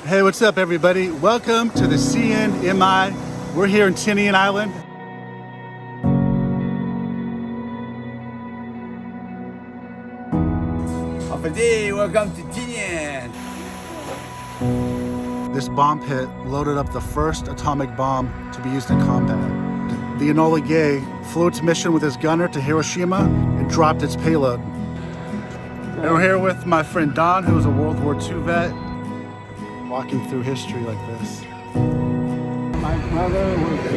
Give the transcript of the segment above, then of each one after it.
Hey, what's up, everybody? Welcome to the CNMI. We're here in Tinian Island. Welcome to Tinian. This bomb pit loaded up the first atomic bomb to be used in combat. The Enola Gay flew its mission with his gunner to Hiroshima and dropped its payload. And we're here with my friend Don, who was a World War II vet, walking through history like this. My brother was a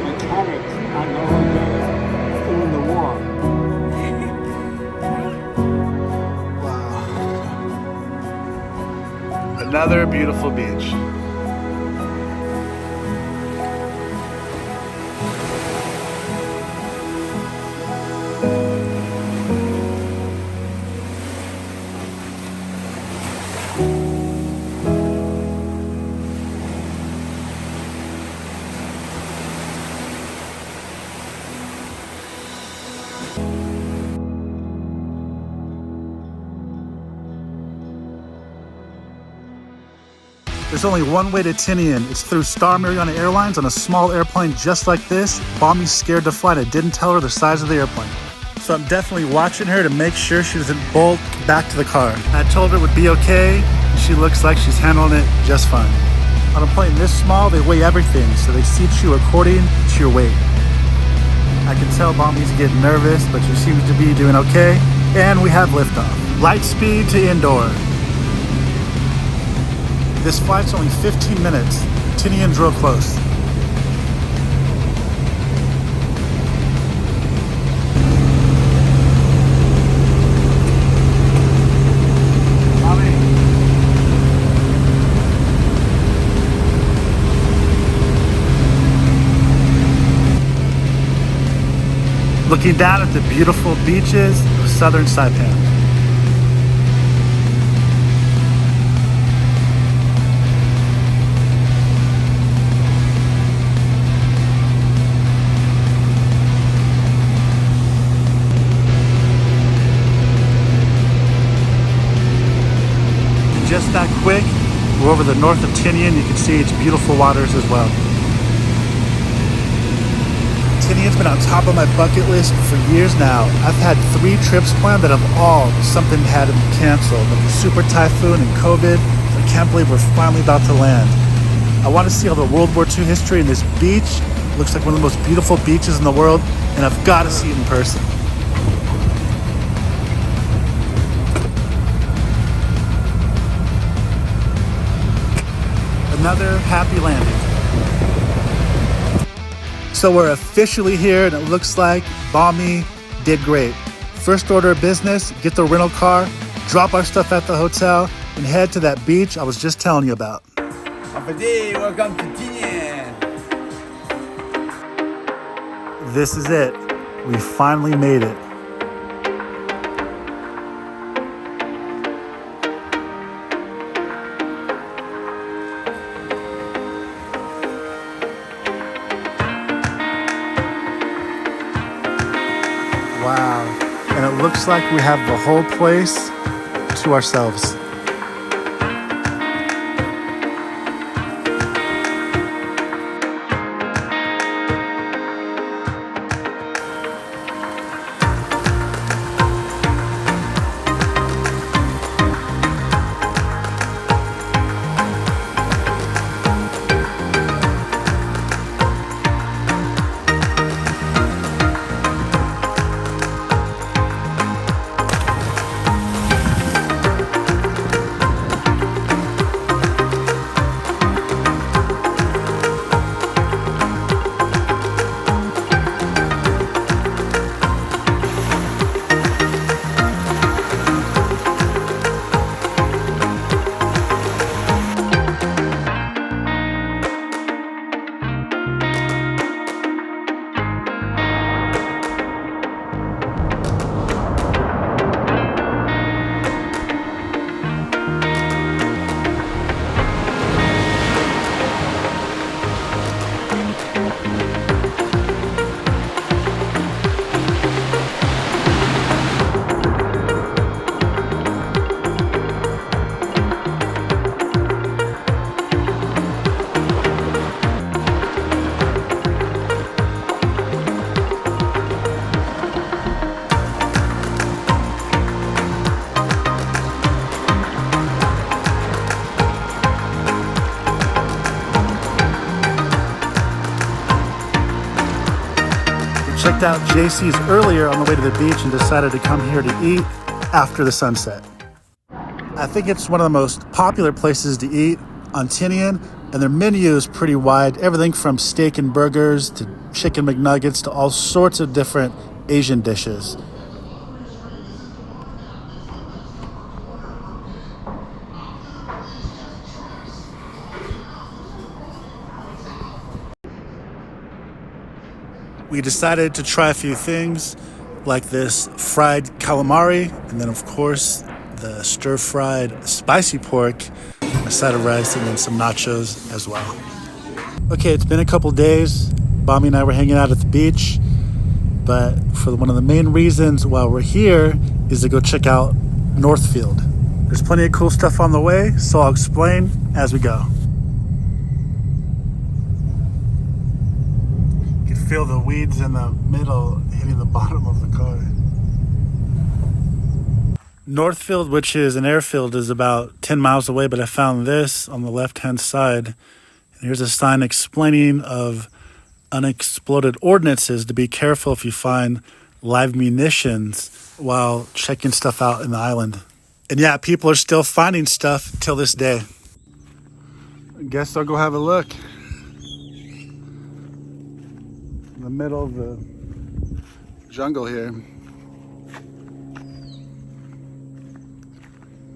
mechanic on the during the war. Wow. Another beautiful beach. There's only one way to Tinian. It's through Star Mariana Airlines on a small airplane just like this. Bommy's scared to fly and I didn't tell her the size of the airplane. So I'm definitely watching her to make sure she doesn't bolt back to the car. I told her it would be okay. She looks like she's handling it just fine. On a plane this small, they weigh everything, so they seat you according to your weight. I can tell Bommy's getting nervous, but she seems to be doing okay. And we have liftoff. Light speed to indoor. This flight's only 15 minutes. Tinian's real close. Looking down at the beautiful beaches of southern Saipan. Just that quick, we're over the north of Tinian. You can see its beautiful waters as well. Tinian's been on top of my bucket list for years now. I've had 3 trips planned that have all something had to be canceled, like the super typhoon and COVID. I can't believe we're finally about to land. I want to see all the World War II history, and this beach looks like one of the most beautiful beaches in the world, and I've got to see it in person. Another happy landing. So we're officially here, and it looks like Bommy did great. First order of business, get the rental car, drop our stuff at the hotel, and head to that beach I was just telling you about. Welcome to Tinian. This is it. We finally made it. Wow, and it looks like we have the whole place to ourselves. checked out JC's earlier on the way to the beach and decided to come here to eat after the sunset. I think it's one of the most popular places to eat on Tinian, and their menu is pretty wide. Everything from steak and burgers to chicken McNuggets to all sorts of different Asian dishes. We decided to try a few things like this fried calamari, and then of course the stir-fried spicy pork, a side of rice, and then some nachos as well. Okay, it's been a couple days. Bobby and I were hanging out at the beach, but for one of the main reasons while we're here is to go check out Northfield. There's plenty of cool stuff on the way, so I'll explain as we go. You can feel the weeds in the middle hitting the bottom of the car. Northfield, which is an airfield, is about 10 miles away, but I found this on the left-hand side. Here's a sign explaining of unexploded ordnances to be careful if you find live munitions while checking stuff out in the island. And yeah, people are still finding stuff till this day. I guess I'll go have a look. In the middle of the jungle here.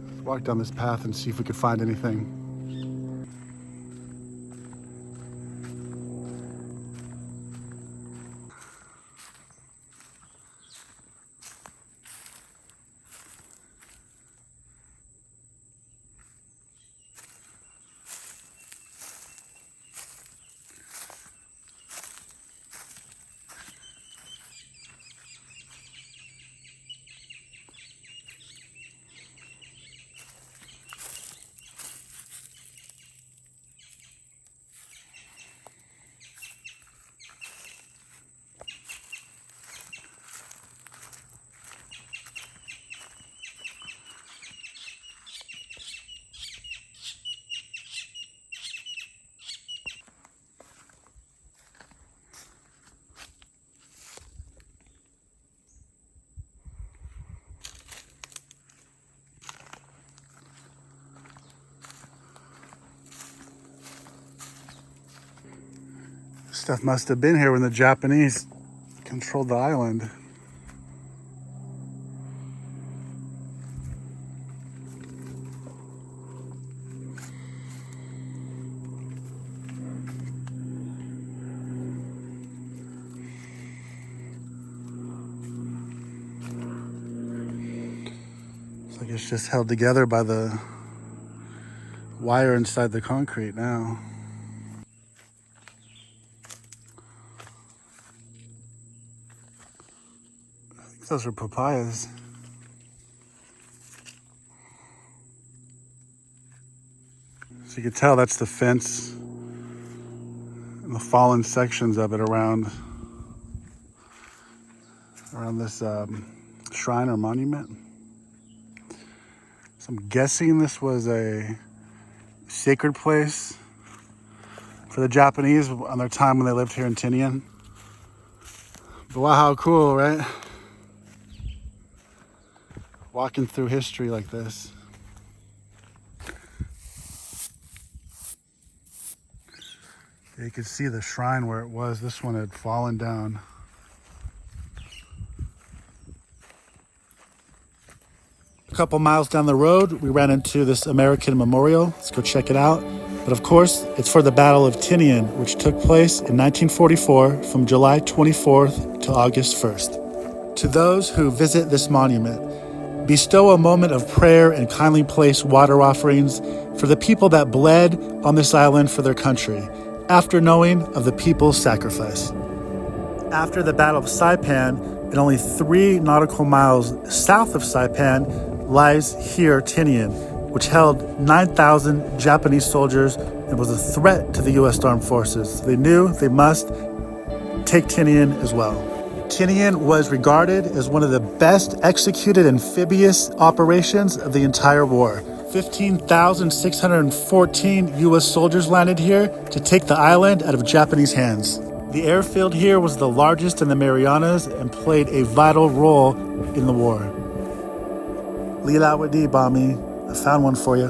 Let's walk down this path and see if we could find anything. Stuff must have been here when the Japanese controlled the island. Looks like it's just held together by the wire inside the concrete now. Those are papayas. So you can tell that's the fence and the fallen sections of it around this shrine or monument. So I'm guessing this was a sacred place for the Japanese on their time when they lived here in Tinian. But wow, how cool, right? Walking through history like this. You could see the shrine where it was. This one had fallen down. A couple miles down the road, we ran into this American memorial. Let's go check it out. But of course, it's for the Battle of Tinian, which took place in 1944 from July 24th to August 1st. To those who visit this monument, bestow a moment of prayer and kindly place water offerings for the people that bled on this island for their country, after knowing of the people's sacrifice. After the Battle of Saipan, and only 3 nautical miles south of Saipan, lies here Tinian, which held 9,000 Japanese soldiers and was a threat to the U.S. Armed Forces. They knew they must take Tinian as well. Tinian was regarded as one of the best executed amphibious operations of the entire war. 15,614 U.S. soldiers landed here to take the island out of Japanese hands. The airfield here was the largest in the Marianas and played a vital role in the war. Lila Wadi, Bami. I found one for you.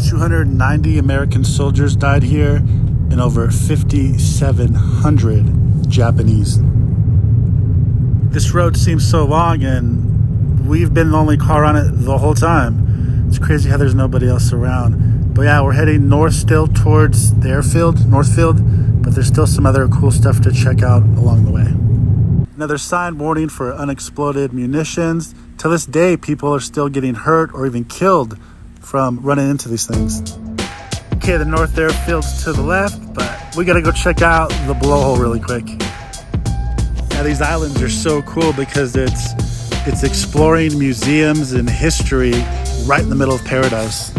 290 American soldiers died here and over 5,700 Japanese. This road seems so long and we've been the only car on it the whole time. It's crazy how there's nobody else around. But yeah, we're heading north still towards the airfield, Northfield, but there's still some other cool stuff to check out along the way. Another sign warning for unexploded munitions. To this day, people are still getting hurt or even killed from running into these things. Okay, the north airfield's to the left, but we gotta go check out the blowhole really quick. Now these islands are so cool because it's exploring museums and history right in the middle of paradise.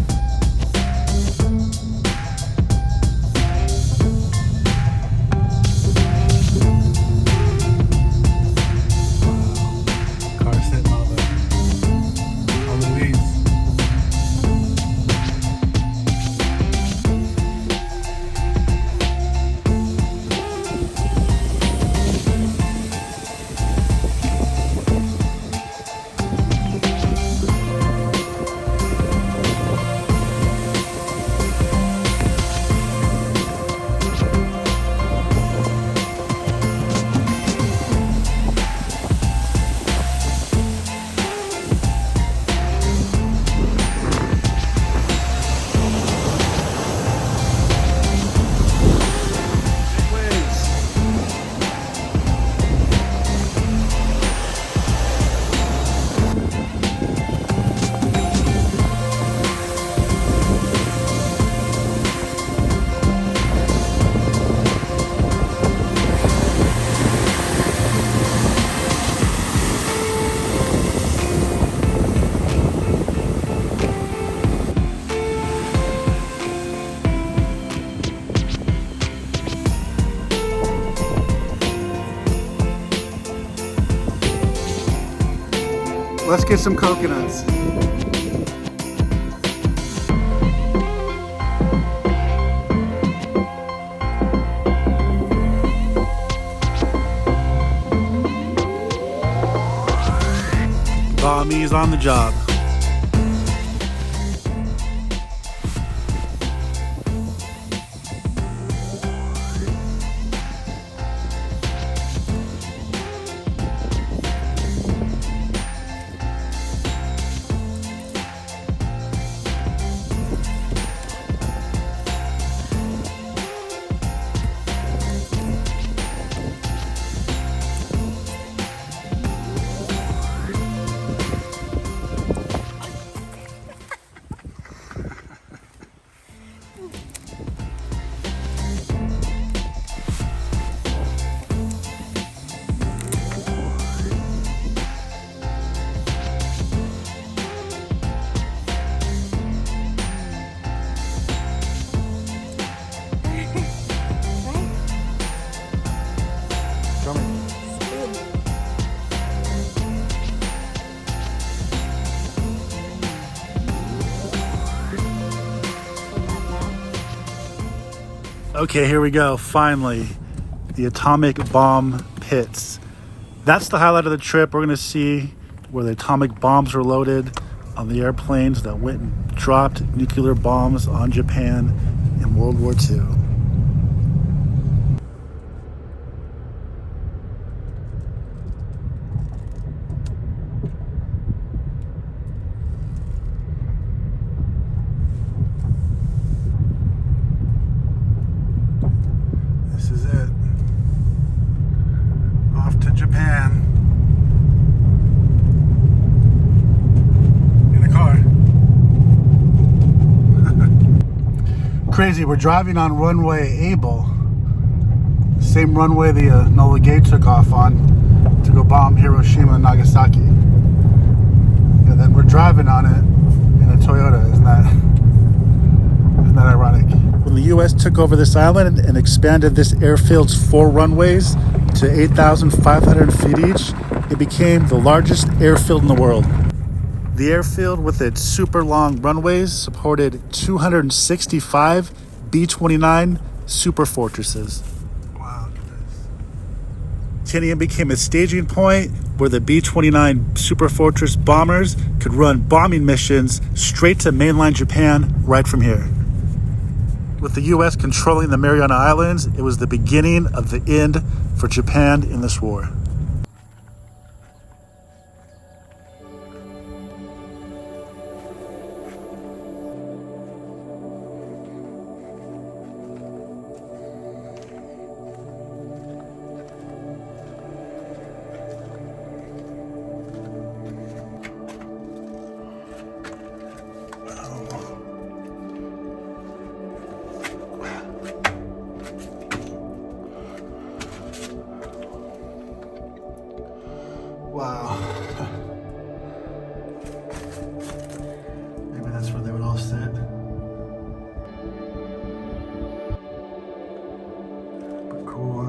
Let's get some coconuts. Bami's on the job. Okay, here we go. Finally, the atomic bomb pits. That's the highlight of the trip. We're going to see where the atomic bombs were loaded on the airplanes that went and dropped nuclear bombs on Japan in World War II. This is it. Off to Japan. In a car. Crazy, we're driving on runway Able. Same runway the Enola Gay took off on to go bomb Hiroshima and Nagasaki. And then we're driving on it in a Toyota. Isn't that ironic? When the U.S. took over this island and expanded this airfield's 4 runways to 8,500 feet each, it became the largest airfield in the world. The airfield, with its super long runways, supported 265 B-29 super fortresses. Tinian became a staging point where the B-29 Superfortress bombers could run bombing missions straight to mainland Japan right from here. With the U.S. controlling the Mariana Islands, it was the beginning of the end for Japan in this war. Wow. Maybe that's where they would all sit. But cool,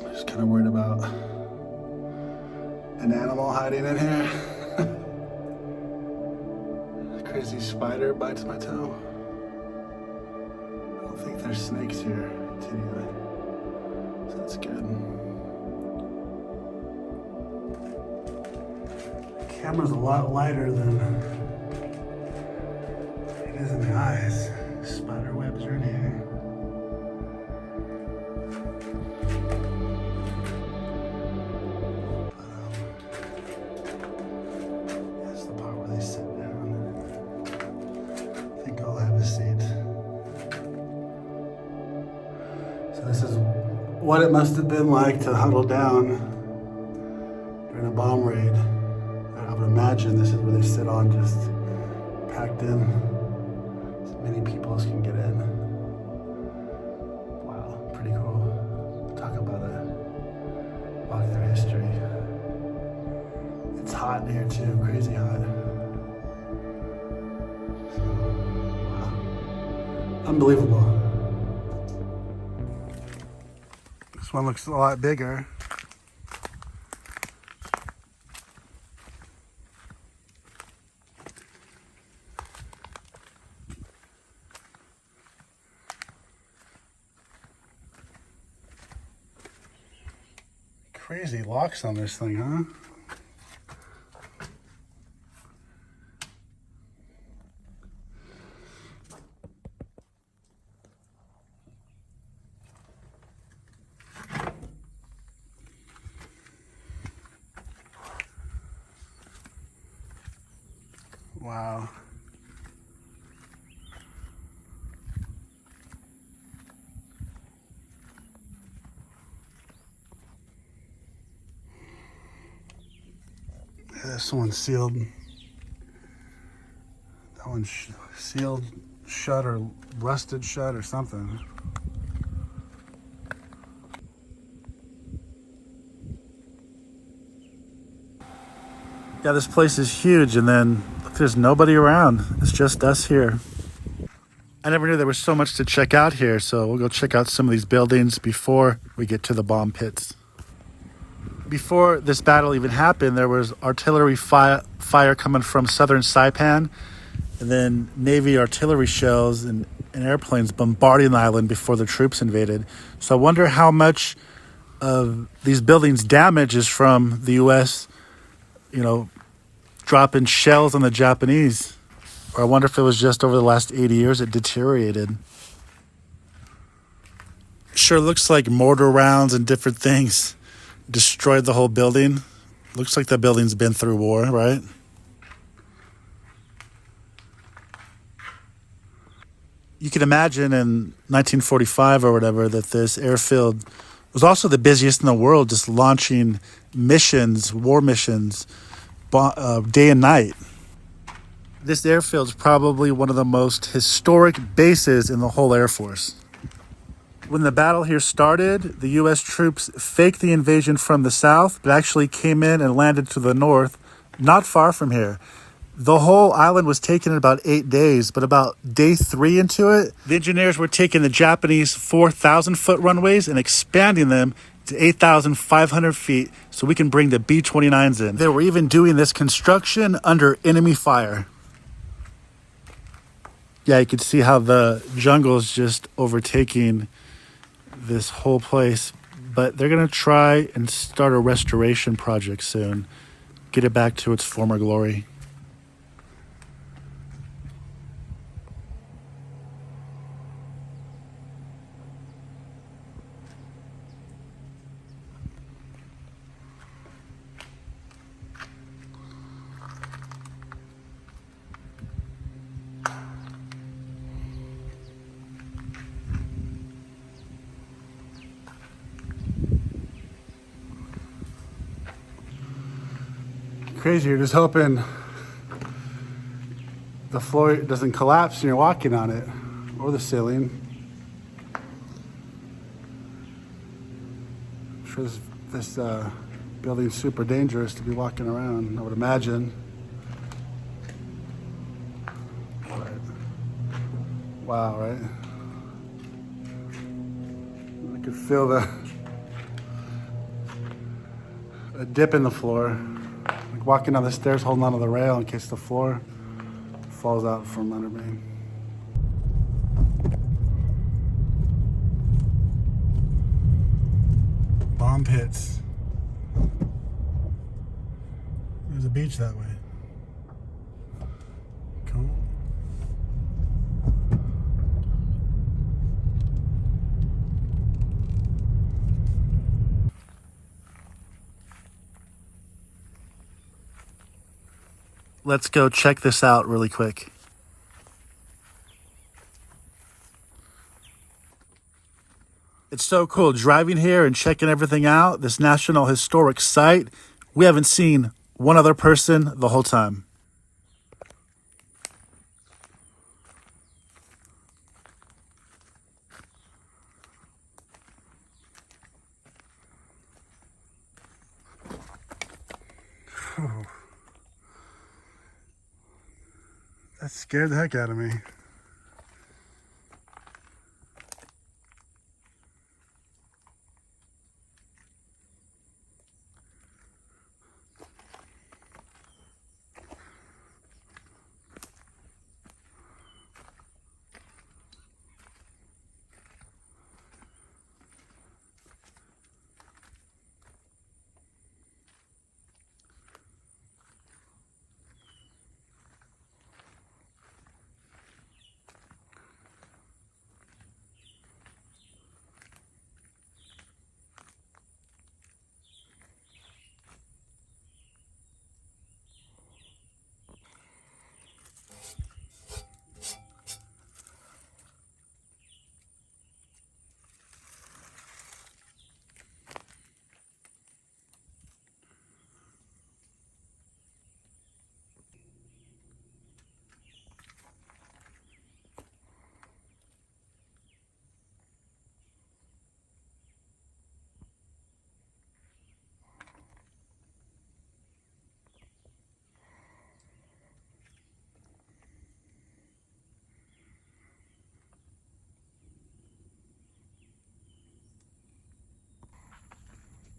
I'm just kind of worried about an animal hiding in here. A crazy spider bites my toe. I don't think there's snakes here, Tinian. So that's good. The camera's a lot lighter than it is in the eyes. Spider webs are in here. But, that's the part where they sit down. I think I'll have a seat. So this is what it must have been like to huddle down during a bomb raid. I would imagine this is where they sit on, just packed in, as many people as can get in. Wow, pretty cool. Talk about a walk through history. It's hot in here too, crazy hot. So, wow, unbelievable. This one looks a lot bigger. Crazy locks on this thing, huh? Wow. This one's sealed. That one's sealed shut or rusted shut or something. Yeah, this place is huge, and then look, there's nobody around. It's just us here. I never knew there was so much to check out here, so we'll go check out some of these buildings before we get to the bomb pits. Before this battle even happened, there was artillery fire coming from southern Saipan, and then Navy artillery shells and airplanes bombarding the island before the troops invaded. So I wonder how much of these buildings' damage is from the U.S., dropping shells on the Japanese. Or I wonder if it was just over the last 80 years it deteriorated. Sure looks like mortar rounds and different things destroyed the whole building. Looks like the building's been through war, right? You can imagine in 1945 or whatever that this airfield was also the busiest in the world, just launching missions, war missions, day and night. This airfield is probably one of the most historic bases in the whole Air Force. When the battle here started, the U.S. troops faked the invasion from the south, but actually came in and landed to the north, not far from here. The whole island was taken in about 8 days, but about day 3 into it, the engineers were taking the Japanese 4,000-foot runways and expanding them to 8,500 feet so we can bring the B-29s in. They were even doing this construction under enemy fire. Yeah, you could see how the jungle is just overtaking this whole place, but they're going to try and start a restoration project soon, get it back to its former glory. Crazy, you're just hoping the floor doesn't collapse and you're walking on it, or the ceiling. I'm sure this building's super dangerous to be walking around, I would imagine. But, wow, right? I could feel a dip in the floor. Walking down the stairs holding onto the rail in case the floor falls out from under me. Bomb pits. There's a beach that way. Cool. Let's go check this out really quick. It's so cool driving here and checking everything out. This National Historic Site. We haven't seen one other person the whole time. That scared the heck out of me.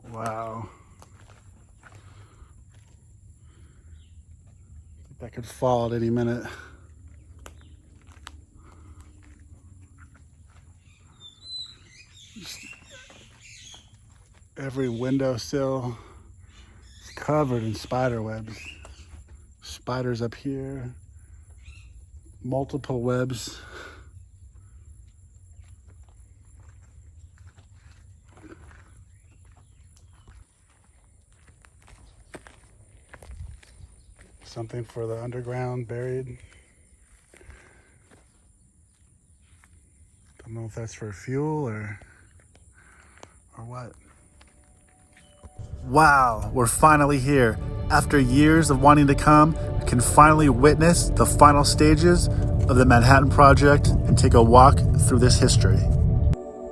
Wow. That could fall at any minute. Just every windowsill is covered in spider webs. Spiders up here, multiple webs. Something for the underground buried. Don't know if that's for fuel or what. Wow, we're finally here. After years of wanting to come, we can finally witness the final stages of the Manhattan Project and take a walk through this history.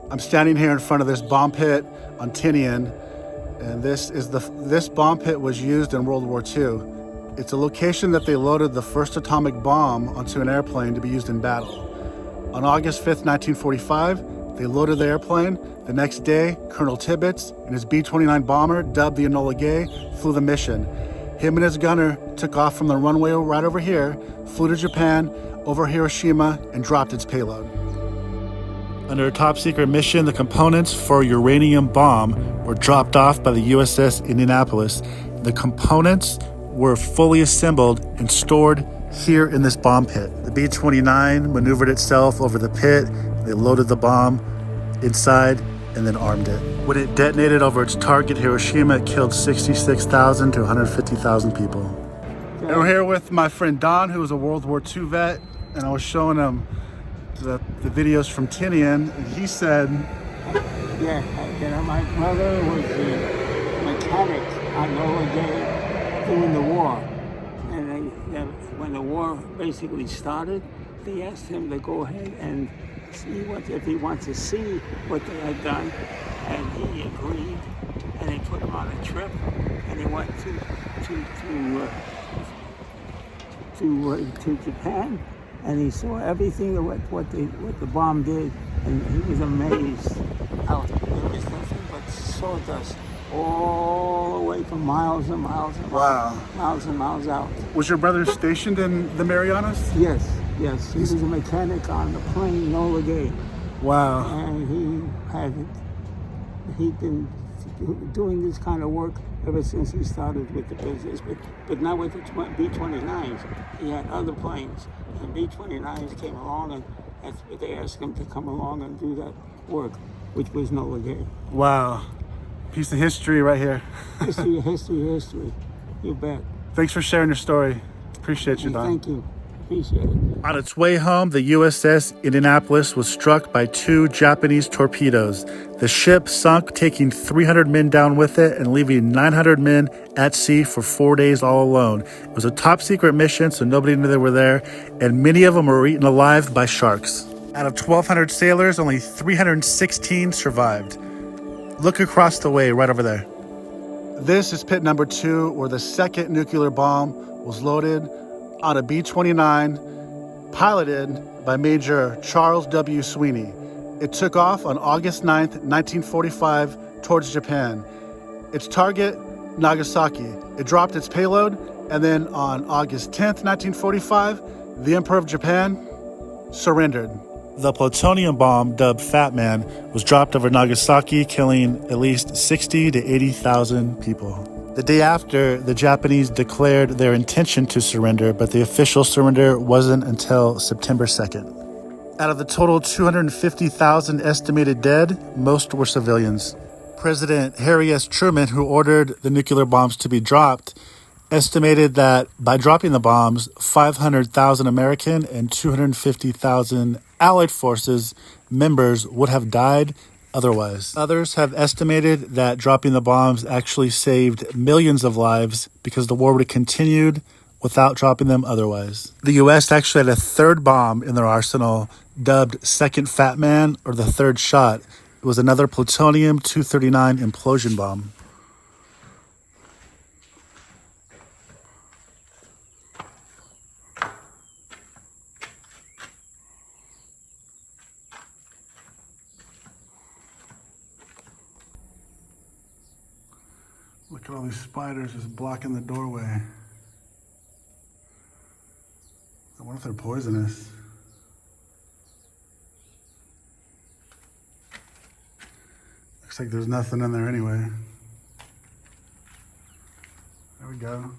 I'm standing here in front of this bomb pit on Tinian, and this bomb pit was used in World War II. It's a location that they loaded the first atomic bomb onto an airplane to be used in battle. On August 5th, 1945, they loaded the airplane. The next day, Colonel Tibbets and his B-29 bomber, dubbed the Enola Gay, flew the mission. Him and his gunner took off from the runway right over here, flew to Japan, over Hiroshima, and dropped its payload. Under a top secret mission, the components for a uranium bomb were dropped off by the USS Indianapolis. The components were fully assembled and stored here in this bomb pit. The B-29 maneuvered itself over the pit. They loaded the bomb inside and then armed it. When it detonated over its target, Hiroshima, it killed 66,000 to 150,000 people. And we're here with my friend Don, who was a World War II vet, and I was showing him the videos from Tinian, and he said, Yeah, my brother was the mechanic on Nola Day during the war. And when the war basically started, they asked him to go ahead and see if he wants to see what they had done. And he agreed, and they put him on a trip, and he went to Japan, and he saw everything what the bomb did, and he was amazed how there was nothing but sawdust all the way for miles and miles and miles and miles out. Was your brother stationed in the Marianas? Yes. He was a mechanic on the plane Nola Gay. Wow. And he'd been doing this kind of work ever since he started with the business, but not with the B-29s. He had other planes, and B-29s came along, and that's what they asked him to come along and do that work, which was Nola Gay. Wow. Piece of history right here. History. You bet. Thanks for sharing your story. Appreciate you, Don. Thank you. Appreciate it. On its way home, the USS Indianapolis was struck by 2 Japanese torpedoes. The ship sunk, taking 300 men down with it and leaving 900 men at sea for 4 days all alone. It was a top secret mission, so nobody knew they were there, and many of them were eaten alive by sharks. Out of 1,200 sailors, only 316 survived. Look across the way, right over there. This is pit number 2, where the second nuclear bomb was loaded on a B-29 piloted by Major Charles W. Sweeney. It took off on August 9th, 1945 towards Japan. Its target, Nagasaki. It dropped its payload, and then on August 10th, 1945, the Emperor of Japan surrendered. The plutonium bomb, dubbed Fat Man, was dropped over Nagasaki, killing at least 60 to 80,000 people. The day after, the Japanese declared their intention to surrender, but the official surrender wasn't until September 2nd. Out of the total 250,000 estimated dead, most were civilians. President Harry S. Truman, who ordered the nuclear bombs to be dropped, estimated that by dropping the bombs, 500,000 American and 250,000 Allied forces members would have died otherwise. Others have estimated that dropping the bombs actually saved millions of lives because the war would have continued without dropping them otherwise. The U.S. actually had a third bomb in their arsenal, dubbed Second Fat Man, or the Third Shot. It was another plutonium-239 implosion bomb. Look at all these spiders just blocking the doorway. I wonder if they're poisonous. Looks like there's nothing in there anyway. There we go.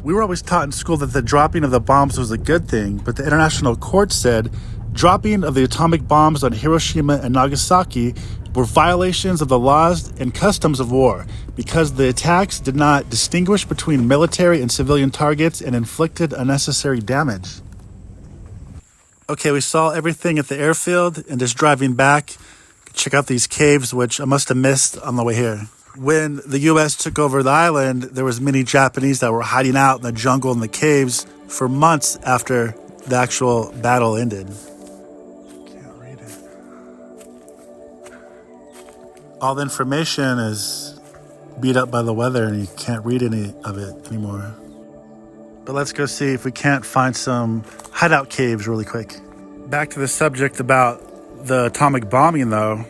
We were always taught in school that the dropping of the bombs was a good thing, but the International Court said dropping of the atomic bombs on Hiroshima and Nagasaki were violations of the laws and customs of war because the attacks did not distinguish between military and civilian targets and inflicted unnecessary damage. Okay, we saw everything at the airfield, and just driving back, check out these caves, which I must have missed on the way here. When the U.S. took over the island, there was many Japanese that were hiding out in the jungle and the caves for months after the actual battle ended. Can't read it. All the information is beat up by the weather and you can't read any of it anymore. But let's go see if we can't find some hideout caves really quick. Back to the subject about the atomic bombing though.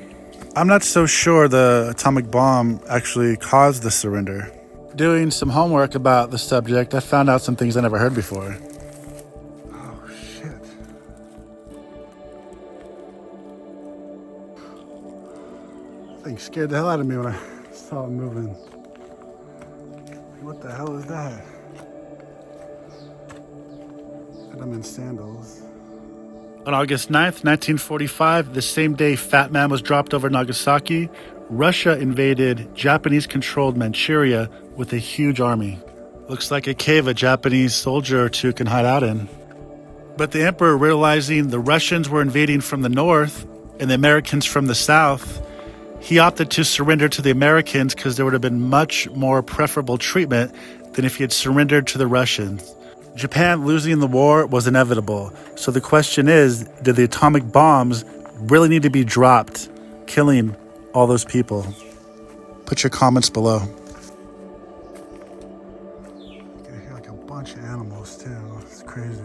I'm not so sure the atomic bomb actually caused the surrender. doing some homework about the subject, I found out some things I never heard before. Oh, shit. That thing scared the hell out of me when I saw it moving. What the hell is that? And I'm in sandals. On August 9th, 1945, the same day Fat Man was dropped over Nagasaki, Russia invaded Japanese-controlled Manchuria with a huge army. Looks like a cave a Japanese soldier or two can hide out in. But the emperor, realizing the Russians were invading from the north and the Americans from the south, he opted to surrender to the Americans because there would have been much more preferable treatment than if he had surrendered to the Russians. Japan losing the war was inevitable. So the question is, did the atomic bombs really need to be dropped, killing all those people? Put your comments below. I hear like a bunch of animals too. It's crazy.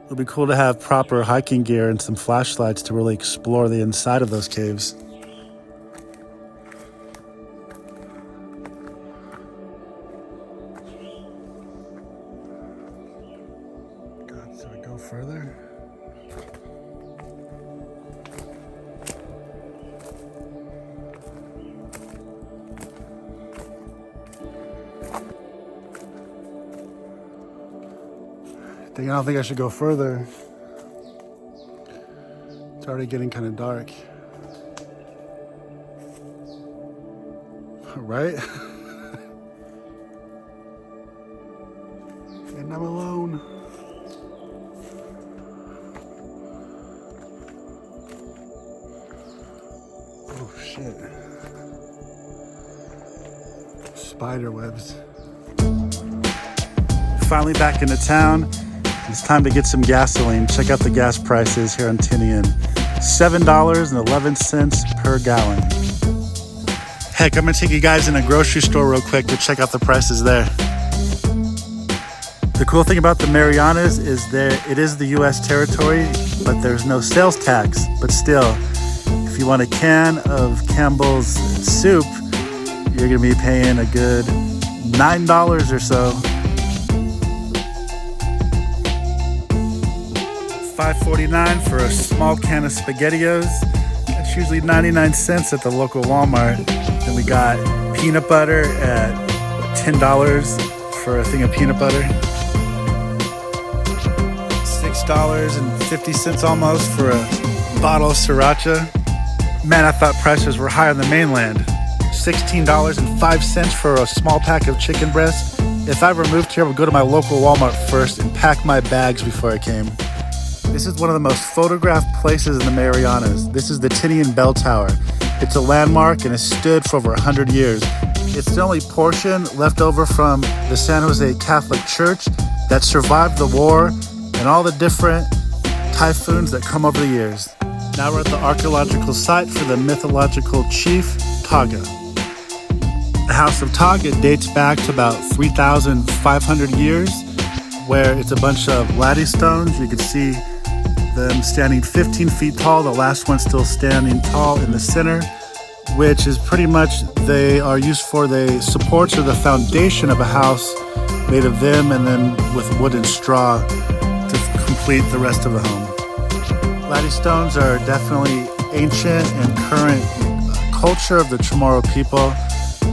It would be cool to have proper hiking gear and some flashlights to really explore the inside of those caves. God, should I go further? I don't think I should go further. It's already getting kind of dark. Right? And I'm alone. Oh shit. Spider webs. Finally back into town. It's time to get some gasoline. Check out the gas prices here in Tinian. $7.11 per gallon. Heck, I'm gonna take you guys in a grocery store real quick to check out the prices there. The cool thing about the Marianas is that it is the US territory, but there's no sales tax. But still, if you want a can of Campbell's soup, you're gonna be paying a good $9 or so. $5.49 for a small can of SpaghettiOs. That's usually 99 cents at the local Walmart. Then we got peanut butter at $10 for a thing of peanut butter. $6.50 almost for a bottle of sriracha. Man, I thought prices were higher on the mainland. $16.05 for a small pack of chicken breast. If I ever moved here, I would go to my local Walmart first and pack my bags before I came. This is one of the most photographed places in the Marianas. This is the Tinian Bell Tower. It's a landmark and has stood for over 100 years. It's the only portion left over from the San Jose Catholic Church that survived the war and all the different typhoons that come over the years. Now we're at the archaeological site for the mythological chief Taga. The House of Taga dates back to about 3,500 years, where it's a bunch of laddie stones. You can see them standing 15 feet tall, the last one still standing tall in the center, which is pretty much, they are used for the supports or the foundation of a house made of them, and then with wood and straw to complete the rest of the home. Laddie stones are definitely ancient and current culture of the Chamorro people.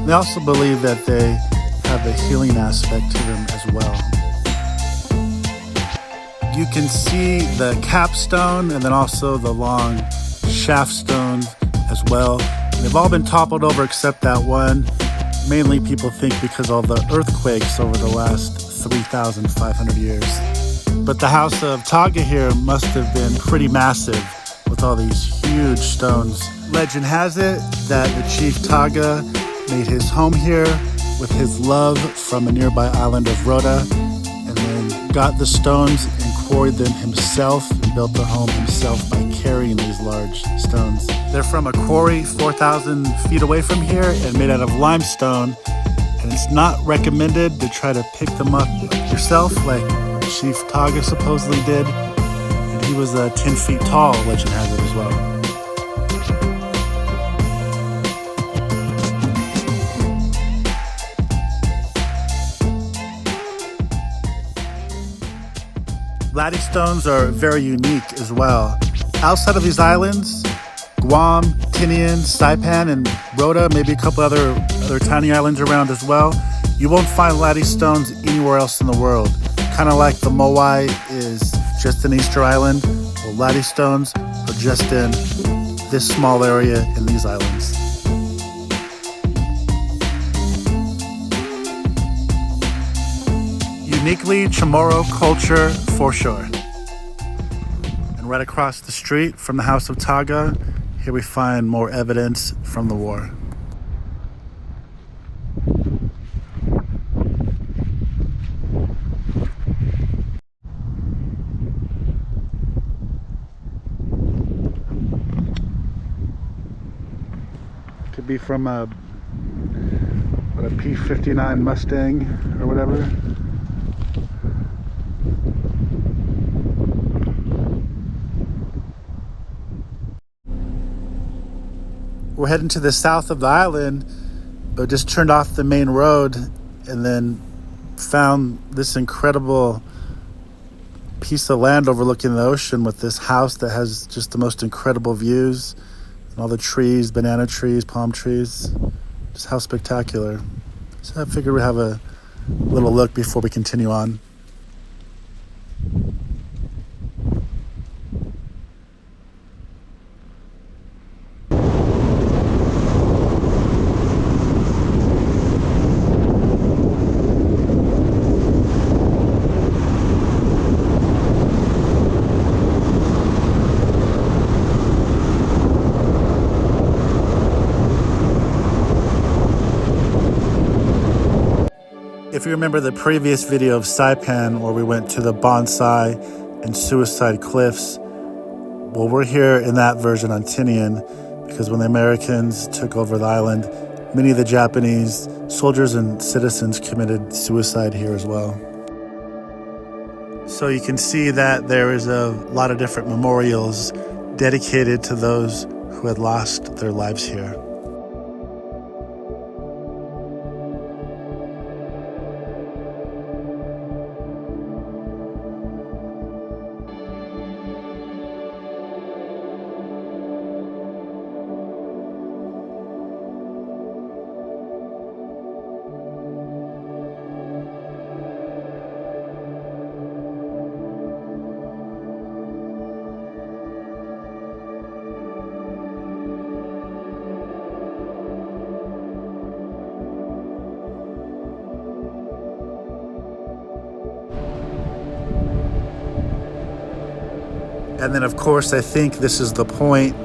They also believe that they have a healing aspect to them as well. You can see the capstone and then also the long shaft stones as well. They've all been toppled over except that one. Mainly people think because of all the earthquakes over the last 3,500 years. But the House of Taga here must have been pretty massive with all these huge stones. Legend has it that the chief Taga made his home here with his love from a nearby island of Rhoda, and then got the stones and quarried them himself and built the home himself by carrying these these large stones. They're from a quarry 4,000 feet away from here and made out of limestone. And it's not recommended to try to pick them up yourself like Chief Taga supposedly did. And he was 10 feet tall, legend has it as well. Laddie stones are very unique as well. Outside of these islands, Guam, Tinian, Saipan, and Rota, maybe a couple other tiny islands around as well, you won't find laddie stones anywhere else in the world. Kind of like the Moai is just an Easter island, well, laddie stones are just in this small area in these islands. Uniquely Chamorro culture for sure. And right across the street from the House of Taga, here we find more evidence from the war. Could be from a P-59 Mustang or whatever. We're heading to the south of the island, but just turned off the main road and then found this incredible piece of land overlooking the ocean with this house that has just the most incredible views and all the trees, banana trees, palm trees. Just how spectacular. So I figured we'd have a little look before we continue on. If you remember the previous video of Saipan where we went to the bonsai and suicide cliffs, well, we're here in that version on Tinian because when the Americans took over the island, many of the Japanese soldiers and citizens committed suicide here as well. So you can see that there is a lot of different memorials dedicated to those who had lost their lives here. And then, of course, I think this is the point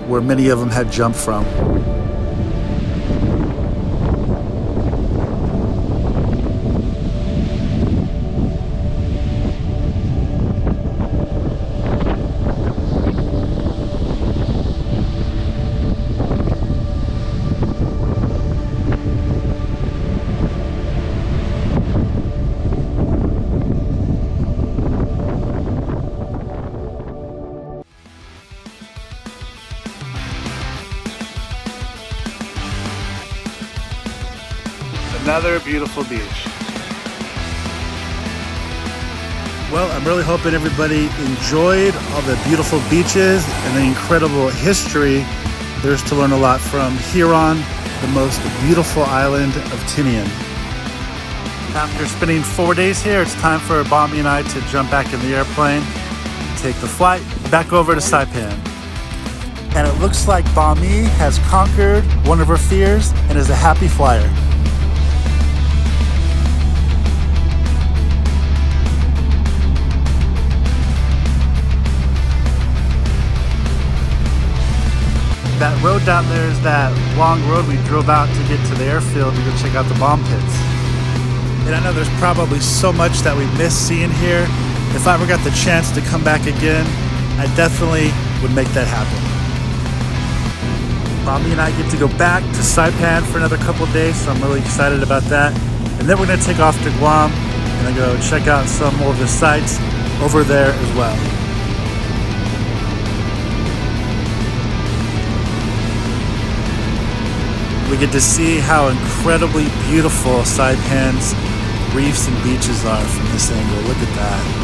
where many of them had jumped from. Another beautiful beach. Well, I'm really hoping everybody enjoyed all the beautiful beaches and the incredible history there's to learn a lot from here on the most beautiful island of Tinian. After spending 4 days here, it's time for Bombi and I to jump back in the airplane and take the flight back over to Saipan. And it looks like Bombi has conquered one of her fears and is a happy flyer. That road down there is that long road we drove out to get to the airfield to go check out the bomb pits. And I know there's probably so much that we miss seeing here. If I ever got the chance to come back again, I definitely would make that happen. Mommy and I get to go back to Saipan for another couple of days, so I'm really excited about that. And then we're gonna take off to Guam and go check out some more of the sites over there as well. We get to see how incredibly beautiful Saipan's reefs and beaches are from this angle. Look at that.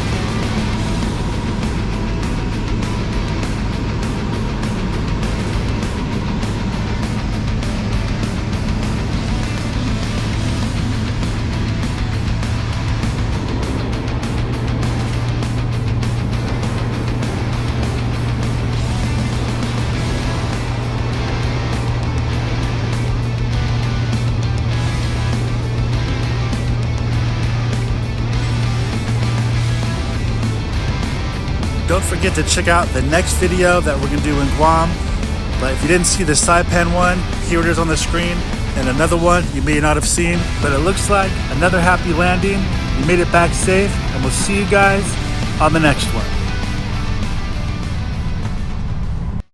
Don't forget to check out the next video that we're gonna do in Guam. But if you didn't see the Saipan one, here it is on the screen, and another one you may not have seen, but it looks like another happy landing. We made it back safe, and we'll see you guys on the next one.